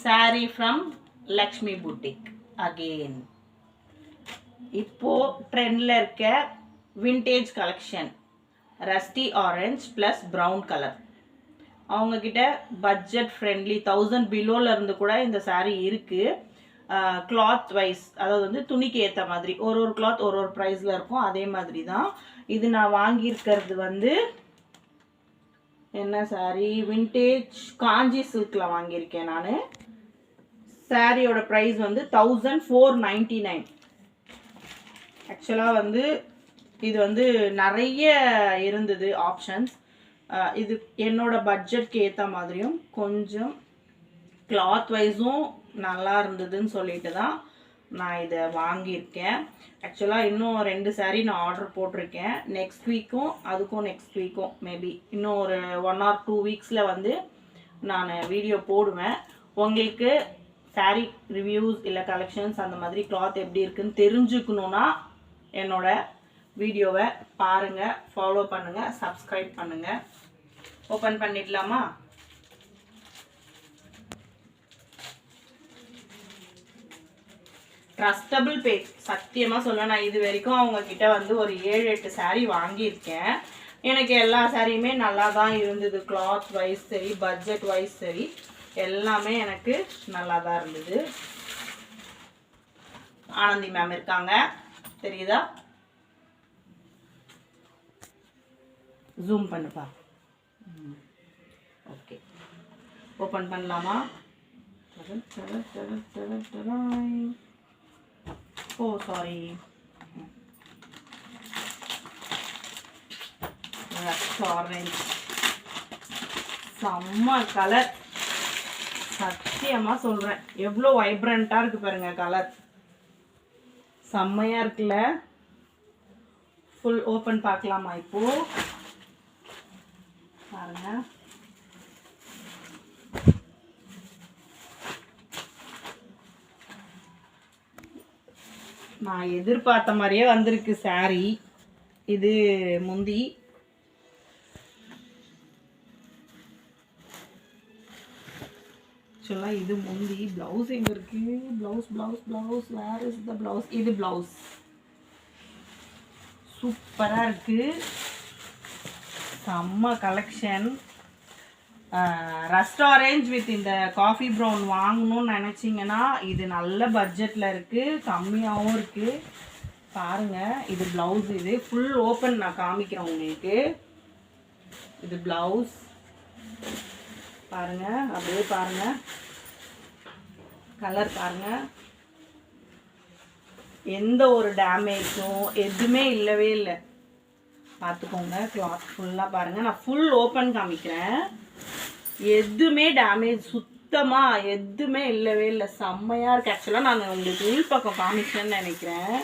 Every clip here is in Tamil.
saree from Lakshmi Boutique again. இப்போ ட்ரெண்ட்ல இருக்க vintage collection Rusty orange plus brown colour. அவங்க கிட்ட பட்ஜெட் ஃப்ரெண்ட்லி 1000 பிலோல இருந்து கூட இந்த saree இருக்கு. கிளாத் வைஸ், அதாவது வந்து துணிக்கு ஏற்ற மாதிரி ஒரு கிளாத் ஒரு ப்ரைஸில் இருக்கும். அதே மாதிரி தான் இது நான் வாங்கியிருக்கிறது வந்து என்ன saree, விண்டேஜ் காஞ்சி சில்கில் வாங்கியிருக்கேன் நான். சாரியோட ப்ரைஸ் வந்து 1499. ஆக்சுவலாக வந்து இது வந்து நிறைய இருந்தது ஆப்ஷன்ஸ். இது என்னோட பட்ஜெட்க்கு ஏற்ற மாதிரியும் கொஞ்சம் கிளாத் வைஸும் நல்லா இருந்ததுன்னு சொல்லிட்டு தான் நான் இதை வாங்கியிருக்கேன். ஆக்சுவலாக இன்னும் 2 saree நான் ஆர்டர் போட்டிருக்கேன். நெக்ஸ்ட் வீக்கும் அதுக்கும் நெக்ஸ்ட் வீக்கும் மேபி இன்னும் ஒரு 1 or 2 வீக்ஸில் வந்து நான் வீடியோ போடுவேன். உங்களுக்கு saree ரிவ்யூஸ் இல்லை கலெக்ஷன்ஸ் அந்த மாதிரி கிளாத் எப்படி இருக்குன்னு தெரிஞ்சுக்கணுன்னா என்னோட வீடியோவை பாருங்கள், ஃபாலோ பண்ணுங்கள், சப்ஸ்கிரைப் பண்ணுங்கள். ஓப்பன் பண்ணிடலாமா? Trustable page. சத்தியமாக சொல்ல, நான் இது வரைக்கும் அவங்கக்கிட்ட வந்து ஒரு 7-8 saree வாங்கியிருக்கேன். எனக்கு எல்லா சாரியுமே நல்லா தான் இருந்தது. கிளாத் வைஸ் சரி, பட்ஜெட் வைஸ் சரி, எல்லாமே எனக்கு நல்லா தான் இருந்தது. ஆனந்தி மேம் இருக்காங்க, தெரியுதா? ஜூம் பண்ணுப்பா. ஓகே, ஓப்பன் பண்ணலாமா? ஓ சாரி, ஆரஞ்ச் செம்ம கலர். சத்தியமாக சொல்கிறேன், எவ்வளோ வைப்ரண்ட்டாக இருக்குது பாருங்க கலர். செம்மையாக இருக்குல்ல? ஃபுல் ஓப்பன் பார்க்கலாமா இப்போது? பாருங்க, நான் எதிர்பார்த்த மாதிரியே வந்திருக்கு saree. இது முந்தி. ஆக்சுவலாக இது முந்தி. ப்ளவுஸ் எங்கே இருக்கு? Blouse where is the blouse? இது ப்ளவுஸ். சூப்பராக இருக்குது, செம்ம கலெக்ஷன். ரஸ்ட் ஆரேஞ்ச் வித் இந்த காஃபி ப்ரௌன் வாங்கணும்னு நினச்சிங்கன்னா இது நல்ல பட்ஜெட்டில் இருக்குது, கம்மியாகவும் இருக்குது. பாருங்கள், இது ப்ளவுஸ். இது ஃபுல் ஓப்பன் நான் காமிக்கிறேன் உங்களுக்கு. இது ப்ளவுஸ் பாருங்கள், அப்படியே பாருங்கள் கலர் பாருங்கள். எந்த ஒரு டேமேஜும் எதுவுமே இல்லவே இல்லை. பார்த்துக்கோங்க, கிளாத் ஃபுல்லாக பாருங்கள். நான் ஃபுல் ஓப்பன் காமிக்கிறேன். எதுவுமே டேமேஜ் சுத்தமாக எதுவுமே இல்லவே இல்லை. செம்மையாக இருக்குது. ஆக்சுவலாக நான் உங்களுக்கு உள் பக்கம் காமிக்கிறேன்னு நினைக்கிறேன்.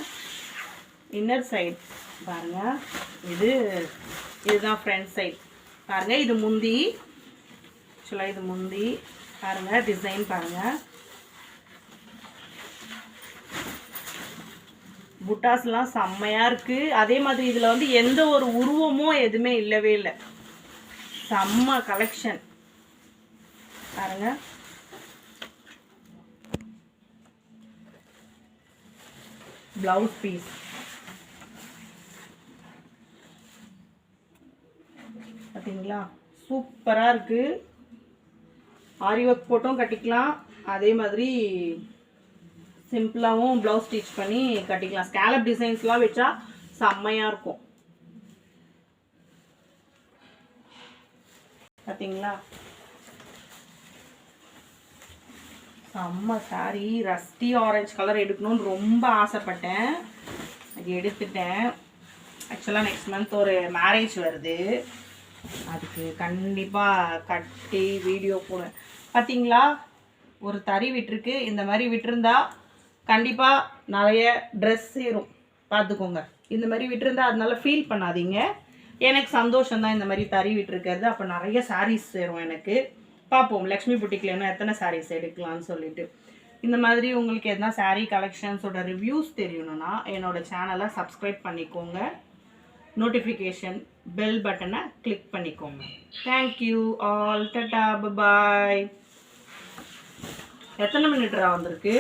இன்னர் சைட் பாருங்கள். இதுதான் ஃப்ரண்ட் சைட் பாருங்கள். இது முந்தி. ஆக்சுவலாக இது முந்தி பாருங்கள். டிசைன் பாருங்கள். புட்டாஸ்லாம் செம்மையாக இருக்குது. அதே மாதிரி இதில் வந்து எந்த ஒரு உருவமும் எதுவுமே இல்லவே இல்லை. செம்ம கலெக்ஷன் பாருங்க. ப்ளவுஸ் பீஸ் பார்த்தீங்களா? சூப்பராக இருக்குது. ஆரி ஒர்க் போட்டும் கட்டிக்கலாம், அதே மாதிரி சிம்பிளாகவும் ப்ளவுஸ் ஸ்டிச் பண்ணி கட்டிக்கலாம். ஸ்கேலப் டிசைன்ஸ்லாம் வச்சா செம்மையாக இருக்கும். பார்த்தீங்களா? செம்ம saree. ரஸ்டி ஆரஞ்ச் கலர் எடுக்கணும்னு ரொம்ப ஆசைப்பட்டேன், அது எடுத்துட்டேன். ஆக்சுவலாக நெக்ஸ்ட் மந்த் ஒரு மேரேஜ் வருது, அதுக்கு கண்டிப்பாக கட்டி வீடியோ போடுவேன். பார்த்தீங்களா? ஒரு தறி விட்டுருக்கு. இந்த மாதிரி விட்டுருந்தா கண்டிப்பாக நிறைய ட்ரெஸ் சேரும். பார்த்துக்கோங்க, இந்த மாதிரி விட்டுருந்தா அதனால ஃபீல் பண்ணாதீங்க. எனக்கு சந்தோஷம்தான் இந்த மாதிரி தறி விட்டுருக்கிறது. அப்போ நிறைய சாரீஸ் சேரும் எனக்கு. பார்ப்போம் லக்ஷ்மி புட்டிக்கில் இன்னும் எத்தனை சாரீஸ் எடுக்கலான்னு சொல்லிட்டு. இந்த மாதிரி உங்களுக்கு எதனா சாரீ கலெக்ஷன்ஸோட ரிவ்யூஸ் தெரியணும்னா என்னோடய சேனலை சப்ஸ்கிரைப் பண்ணிக்கோங்க. நோட்டிஃபிகேஷன் பெல் பட்டனை கிளிக் பண்ணிக்கோங்க. Thank you all. டட்டா, பாய். எத்தனை மினிட்ரா வந்திருக்கு?